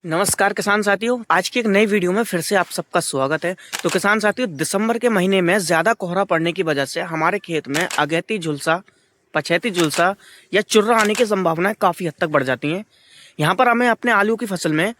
नमस्कार किसान साथियों, आज की एक नई वीडियो में फिर से आप सबका स्वागत है। तो किसान साथियों, दिसंबर के महीने में ज़्यादा कोहरा पड़ने की वजह से हमारे खेत में अगैती झुलसा, पछैती झुलसा या चुर्रा आने की संभावनाएं काफ़ी हद तक बढ़ जाती हैं। यहाँ पर हमें अपने आलू की फसल में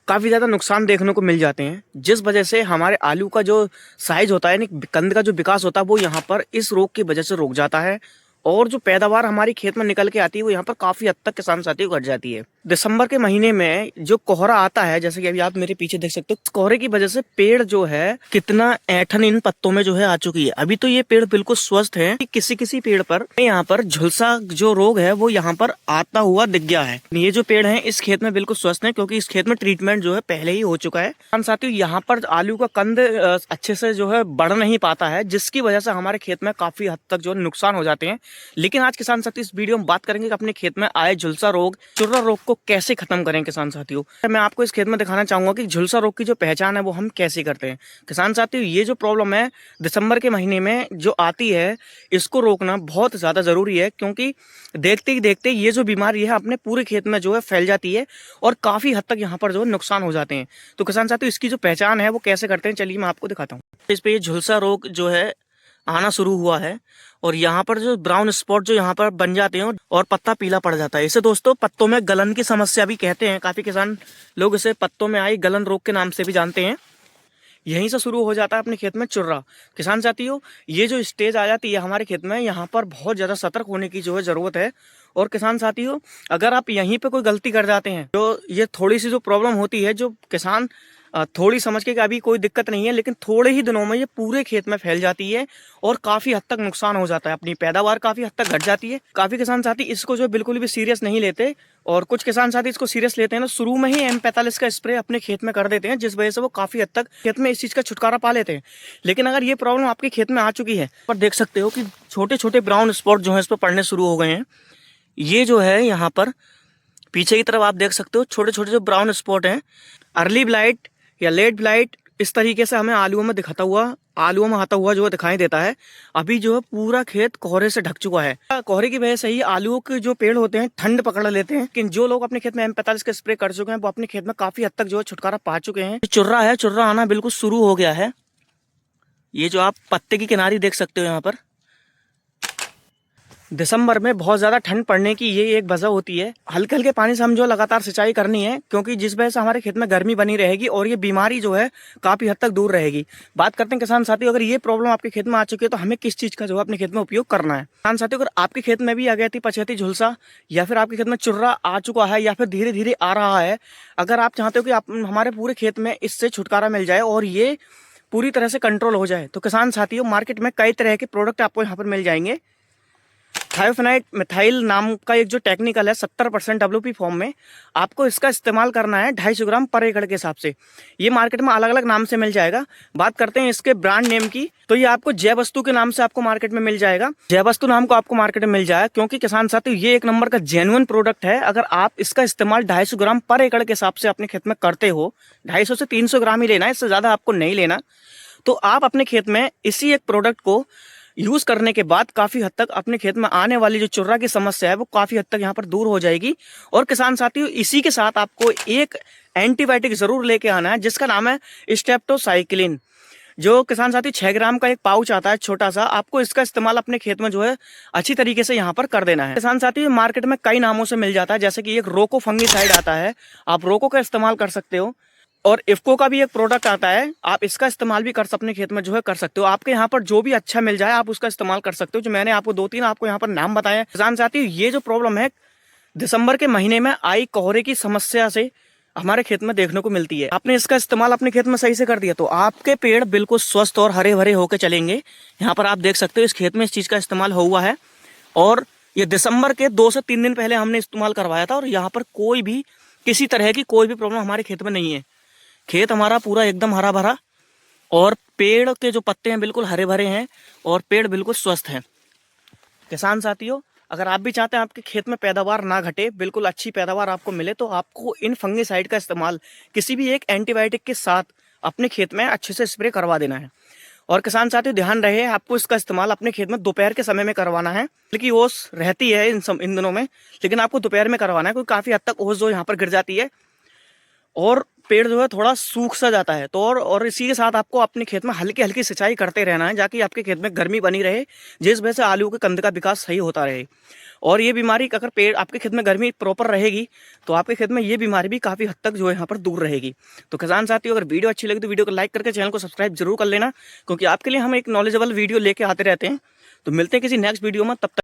काफ़ी ज़्यादा नुकसान देखने को मिल जाते हैं, जिस वजह से हमारे आलू का जो साइज होता है, यानी कंद का जो विकास होता है, वो यहाँ पर इस रोग की वजह से रुक जाता है और जो पैदावार हमारी खेत में निकल के आती है वो यहाँ पर काफ़ी हद तक किसान साथियों घट जाती है। दिसंबर के महीने में जो कोहरा आता है, जैसे कि अभी आप मेरे पीछे देख सकते हो, कोहरे की वजह से पेड़ जो है कितना ऐंठन इन पत्तों में जो है आ चुकी है। अभी तो ये पेड़ बिल्कुल स्वस्थ है, किसी किसी पेड़ पर यहाँ पर झुलसा जो रोग है वो यहाँ पर आता हुआ दिख गया है। ये जो पेड़ है इस खेत में बिल्कुल स्वस्थ है, क्योंकि इस खेत में ट्रीटमेंट जो है पहले ही हो चुका है। किसान साथियों, यहाँ पर आलू का कंद अच्छे से जो है बढ़ नहीं पाता है, जिसकी वजह से हमारे खेत में काफी हद तक जो नुकसान हो जाते हैं। लेकिन आज किसान साथी इस वीडियो में बात करेंगे कि अपने खेत में आए झुलसा रोग, चुर्रा रोग को कैसे खत्म करें। किसान साथियों, मैं आपको इस खेत में दिखाना चाहूंगा कि झुलसा रोग की जो पहचान है वो हम कैसे करते हैं। किसान साथियों, ये जो प्रॉब्लम है दिसंबर के महीने में जो आती है, इसको रोकना बहुत ज्यादा जरूरी है, क्योंकि देखते ही देखते ये जो बीमारी है अपने पूरे खेत में जो है फैल जाती है और काफी हद तक यहाँ पर जो है नुकसान हो जाते हैं। तो किसान साथियों, इसकी जो पहचान है वो कैसे करते हैं, चलिए मैं आपको दिखाता हूँ। इस पे ये झुलसा रोग जो है आना शुरू हुआ है और यहाँ पर जो ब्राउन स्पॉट जो यहाँ पर बन जाते हैं और पत्ता पीला पड़ जाता है। इसे दोस्तों पत्तों में गलन की समस्या भी कहते हैं। काफी किसान लोग इसे पत्तों में आई गलन रोग के नाम से भी जानते हैं। यहीं से शुरू हो जाता है अपने खेत में चुर्रा। किसान साथियों, ये जो स्टेज आ जाती है हमारे खेत में, यहाँ पर बहुत ज्यादा सतर्क होने की जो है जरूरत है। और किसान साथियों, अगर आप यहीं पे कोई गलती कर जाते हैं, तो ये थोड़ी सी जो प्रॉब्लम होती है, जो किसान थोड़ी समझ के कि अभी कोई दिक्कत नहीं है, लेकिन थोड़े ही दिनों में ये पूरे खेत में फैल जाती है और काफी हद तक नुकसान हो जाता है। अपनी पैदावार काफी हद तक घट जाती है। काफी किसान साथी इसको जो बिल्कुल भी सीरियस नहीं लेते और कुछ किसान साथी इसको सीरियस लेते हैं ना, शुरू में ही M45 का स्प्रे अपने खेत में कर देते हैं, जिस वजह से वो काफी हद तक खेत में इस चीज का छुटकारा पा लेते हैं। लेकिन अगर ये प्रॉब्लम आपके खेत में आ चुकी है, पर देख सकते हो कि छोटे छोटे ब्राउन स्पॉट जो है इस पर पड़ने शुरू हो गए हैं। ये जो है यहाँ पर पीछे की तरफ आप देख सकते हो छोटे छोटे जो ब्राउन स्पॉट हैं, अर्ली ब्लाइट या लेट ब्लाइट इस तरीके से हमें आलूओं में आलूओं में आता हुआ जो दिखाई देता है। अभी जो है पूरा खेत कोहरे से ढक चुका है। कोहरे की वजह से ही आलूओं के जो पेड़ होते हैं ठंड पकड़ लेते हैं। लेकिन जो लोग अपने खेत में M45 का स्प्रे कर चुके हैं वो अपने खेत में काफी हद तक जो है छुटकारा पा चुके हैं। चुर्रा है, चुर्रा आना बिल्कुल शुरू हो गया है। ये जो आप पत्ते की किनारी देख सकते हो, यहाँ पर दिसंबर में बहुत ज़्यादा ठंड पड़ने की ये एक वजह होती है। हल्के हल्के पानी से हम जो लगातार सिंचाई करनी है, क्योंकि जिस वजह से हमारे खेत में गर्मी बनी रहेगी और ये बीमारी जो है काफ़ी हद तक दूर रहेगी। बात करते हैं किसान साथियों, अगर ये प्रॉब्लम आपके खेत में आ चुकी है तो हमें किस चीज़ का जो है अपने खेत में उपयोग करना है। किसान साथियों, अगर आपके खेत में भी अगैती, पछैती, झुलसा या फिर आपके खेत में चुर्रा आ चुका है या फिर धीरे धीरे आ रहा है, अगर आप चाहते हो कि आप हमारे पूरे खेत में इससे छुटकारा मिल जाए और ये पूरी तरह से कंट्रोल हो जाए, तो किसान साथियों, मार्केट में कई तरह के प्रोडक्ट आपको यहाँ पर मिल जाएंगे। थायोफेनाइट मिथाइल नाम का एक जो टेक्निकल है 70% WP फॉर्म में, आपको इसका इस्तेमाल करना है 250 ग्राम पर एकड़ के हिसाब से। ये मार्केट में अलग अलग नाम से मिल जाएगा। बात करते हैं इसके ब्रांड नेम की, तो ये आपको जय वस्तु के नाम से आपको मार्केट में मिल जाएगा। जय वस्तु नाम को आपको मार्केट में मिल जाएगा, क्योंकि किसान साथियों ये एक नंबर का जेन्युइन प्रोडक्ट है। अगर आप इसका इस्तेमाल 250 ग्राम पर एकड़ के हिसाब से अपने खेत में करते हो, 250 से 300 ग्राम ही लेना है, इससे ज्यादा आपको नहीं लेना, तो आप अपने खेत में इसी एक प्रोडक्ट को यूज करने के बाद काफी हद तक अपने खेत में आने वाली जो चुर्रा की समस्या है वो काफी हद तक यहाँ पर दूर हो जाएगी। और किसान साथियों, इसी के साथ आपको एक एंटीबायोटिक जरूर लेके आना है, जिसका नाम है स्टेप्टोसाइक्लिन। जो किसान साथी 6 ग्राम का एक पाउच आता है छोटा सा, आपको इसका इस्तेमाल अपने खेत में जो है अच्छी तरीके से यहाँ पर कर देना है। किसान साथी, मार्केट में कई नामों से मिल जाता है, जैसे कि एक रोको फंगीसाइड आता है, आप रोको का इस्तेमाल कर सकते हो। और इफ्को का भी एक प्रोडक्ट आता है, आप इसका इस्तेमाल भी कर अपने खेत में जो है कर सकते हो। आपके यहाँ पर जो भी अच्छा मिल जाए आप उसका इस्तेमाल कर सकते हो। जो मैंने आपको 2-3 आपको यहाँ पर नाम बताए। किसान साथी, ये जो प्रॉब्लम है दिसंबर के महीने में आई कोहरे की समस्या से हमारे खेत में देखने को मिलती है, आपने इसका इस्तेमाल अपने खेत में सही से कर दिया तो आपके पेड़ बिल्कुल स्वस्थ और हरे भरे होकर चलेंगे। यहाँ पर आप देख सकते हो इस खेत में इस चीज का इस्तेमाल हुआ है और ये दिसंबर के 2 से 3 दिन पहले हमने इस्तेमाल करवाया था और यहाँ पर कोई भी किसी तरह की कोई भी प्रॉब्लम हमारे खेत में नहीं है। खेत हमारा पूरा एकदम हरा भरा और पेड़ के जो पत्ते हैं बिल्कुल हरे भरे हैं और पेड़ बिल्कुल स्वस्थ हैं। किसान साथियों, अगर आप भी चाहते हैं आपके खेत में पैदावार ना घटे, बिल्कुल अच्छी पैदावार आपको मिले, तो आपको इन फंगीसाइड का इस्तेमाल किसी भी एक एंटीबायोटिक के साथ अपने खेत में अच्छे से स्प्रे करवा देना है। और किसान साथियों, ध्यान रहे आपको इसका इस्तेमाल अपने खेत में दोपहर के समय में करवाना है, क्योंकि ओस रहती है इन दिनों में, लेकिन आपको दोपहर में करवाना है, क्योंकि काफी हद तक ओस जो यहाँ पर गिर जाती है और पेड़ जो है थोड़ा सूख सा जाता है। तो और इसी के साथ आपको अपने खेत में हल्की हल्की सिंचाई करते रहना है, जाकि आपके खेत में गर्मी बनी रहे, जिस वजह से आलू के कंद का विकास सही होता रहे। और ये बीमारी अगर पेड़ आपके खेत में गर्मी प्रॉपर रहेगी तो आपके खेत में ये बीमारी भी काफ़ी हद तक जो है यहाँ पर दूर रहेगी। तो किसान साथियों, अगर वीडियो अच्छी लगी तो वीडियो को लाइक करके चैनल को सब्सक्राइब जरूर कर लेना, क्योंकि आपके लिए हम एक नॉलेजेबल वीडियो लेके आते रहते हैं। तो मिलते हैं किसी नेक्स्ट वीडियो में, तब तक